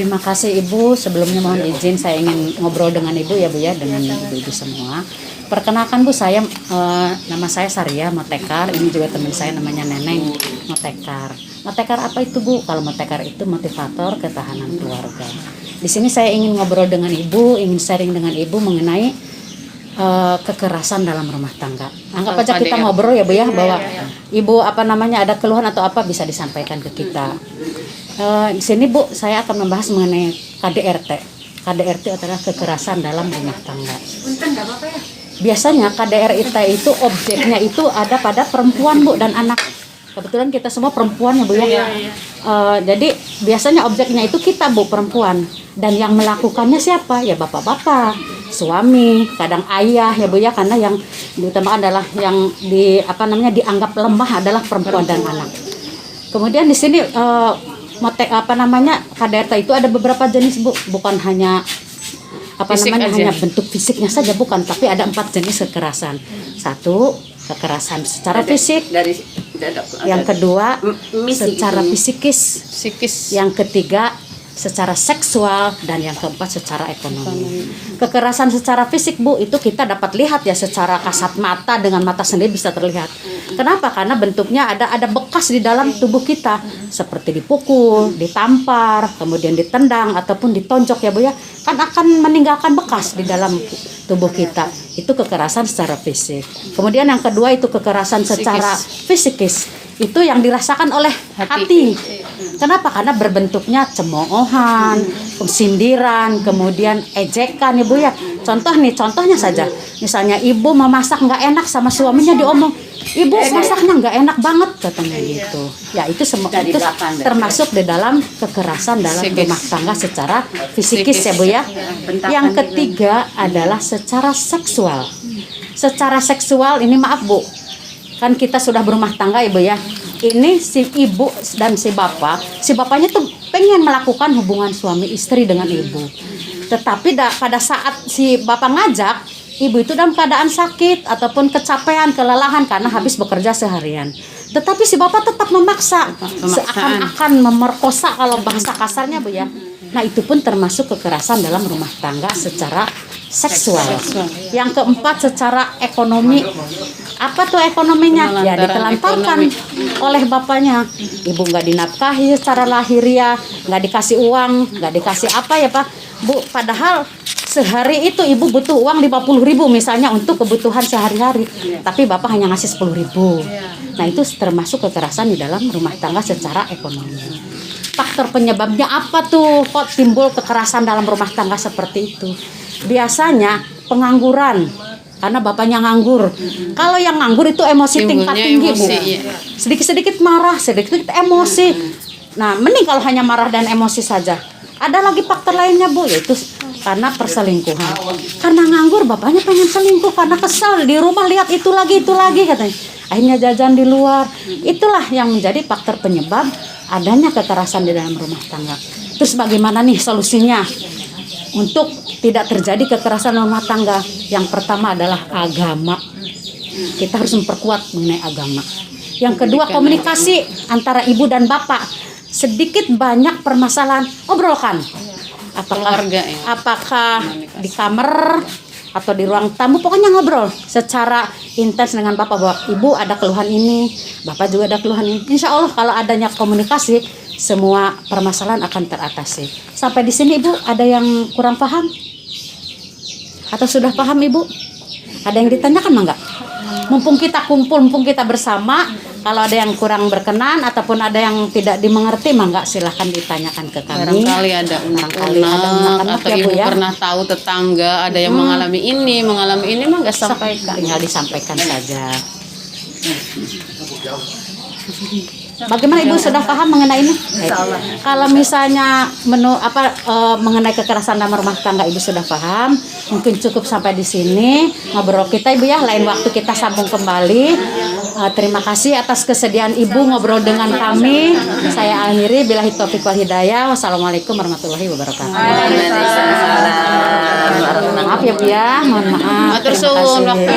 Terima kasih Ibu. Sebelumnya mohon izin saya ingin ngobrol dengan Ibu ya Bu ya, dengan Ibu-ibu semua. Perkenalkan Bu, saya nama saya Saria Motekar. Ini juga teman saya namanya Neneng Motekar. Motekar apa itu Bu? Kalau Motekar itu motivator ketahanan keluarga. Di sini saya ingin ngobrol dengan Ibu, ingin sharing dengan Ibu mengenai kekerasan dalam rumah tangga. Anggap aja kita ngobrol ya Bu ya, bahwa Ibu ada keluhan atau apa bisa disampaikan ke kita. Di sini Bu, saya akan membahas mengenai KDRT. KDRT adalah kekerasan dalam rumah tangga. Biasanya KDRT itu objeknya itu ada pada perempuan Bu dan anak. Kebetulan kita semua perempuan ya Bu ya. Jadi biasanya objeknya itu kita Bu, perempuan. Dan yang melakukannya siapa? Ya bapak-bapak, suami, kadang ayah ya Bu ya, karena yang diutamakan adalah yang dianggap lemah adalah perempuan dan anak. Kemudian di sini KDRT itu ada beberapa jenis Bu, bukan hanya hanya bentuk fisiknya saja, bukan, tapi ada 4 jenis kekerasan. 1, kekerasan secara fisik. Yang kedua, secara psikis. Yang ketiga, secara seksual, dan yang keempat secara ekonomi. Kekerasan secara fisik Bu, itu kita dapat lihat ya secara kasat mata, dengan mata sendiri bisa terlihat. Kenapa? Karena bentuknya ada bekas di dalam tubuh kita, seperti dipukul, ditampar, kemudian ditendang ataupun ditonjok ya Bu ya, kan akan meninggalkan bekas di dalam tubuh kita. Itu kekerasan secara fisik. Kemudian yang kedua itu kekerasan secara psikis. Itu yang dirasakan oleh hati. Kenapa? Karena berbentuknya cemoohan, sindiran, kemudian ejekan Ibu ya. Contohnya saja. Misalnya ibu memasak nggak enak sama suaminya diomong, ibu masaknya nggak enak banget katanya gitu. Ya itu semua itu termasuk di dalam kekerasan dalam rumah tangga secara fisikis ya Bu ya. Yang ketiga adalah secara seksual. Secara seksual ini maaf Bu, kan kita sudah berumah tangga Ibu ya. Ini si ibu dan si bapaknya tuh pengen melakukan hubungan suami istri dengan ibu. Tetapi pada saat si bapak ngajak, ibu itu dalam keadaan sakit ataupun kecapean, kelelahan karena habis bekerja seharian. Tetapi si bapak tetap memaksa, seakan-akan memerkosa kalau bahasa kasarnya Bu ya. Nah itu pun termasuk kekerasan dalam rumah tangga secara seksual. Yang keempat secara ekonomi. Apa tuh ekonominya? Ya ditelantarkan oleh bapaknya. Ibu nggak dinafkahi secara lahiriah, nggak dikasih uang, nggak dikasih apa ya Pak Bu. Padahal sehari itu ibu butuh uang 50.000 misalnya untuk kebutuhan sehari-hari, tapi bapak hanya ngasih 10.000. Nah itu termasuk kekerasan di dalam rumah tangga secara ekonomi. Faktor penyebabnya apa tuh kok timbul kekerasan dalam rumah tangga seperti itu? Biasanya pengangguran, karena bapaknya nganggur. Kalau yang nganggur itu emosi tingkat tinggi Bu. Sedikit-sedikit marah, sedikit-sedikit emosi. Nah mending kalau hanya marah dan emosi saja. Ada lagi faktor lainnya Bu, yaitu karena perselingkuhan. Karena nganggur bapaknya pengen selingkuh karena kesal di rumah lihat itu lagi katanya. Akhirnya jajan di luar. Itulah yang menjadi faktor penyebab adanya kekerasan di dalam rumah tangga. Terus bagaimana nih solusinya untuk tidak terjadi kekerasan dalam rumah tangga? Yang pertama adalah agama. Kita harus memperkuat mengenai agama. Yang kedua komunikasi antara ibu dan bapak. Sedikit banyak permasalahan obrolkan. Apakah di kamar atau di ruang tamu, pokoknya ngobrol secara intens dengan bapak bahwa ibu ada keluhan ini, bapak juga ada keluhan ini. Insya Allah kalau adanya komunikasi, semua permasalahan akan teratasi. Sampai di sini Ibu ada yang kurang paham? Atau sudah paham Ibu? Ada yang ditanyakan enggak? Mumpung kita kumpul, mumpung kita bersama, kalau ada yang kurang berkenan ataupun ada yang tidak dimengerti, enggak silahkan ditanyakan ke kami. Barangkali ada unek-unek atau ya, ibu ya. Pernah tahu tetangga ada yang mengalami ini mah enggak sampaikan. Tinggal disampaikan saja. Bagaimana Ibu sudah paham mengenai ini? Kalau misalnya mengenai kekerasan dalam rumah tangga Ibu sudah paham, mungkin cukup sampai di sini ngobrol kita Ibu ya. Lain waktu kita sambung kembali. Terima kasih atas kesediaan Ibu ngobrol dengan kami. Saya akhiri billahi taufiq wal hidayah. Wassalamualaikum warahmatullahi wabarakatuh. Maaf ya Bu ya, mohon maaf. Matur suwun waktu.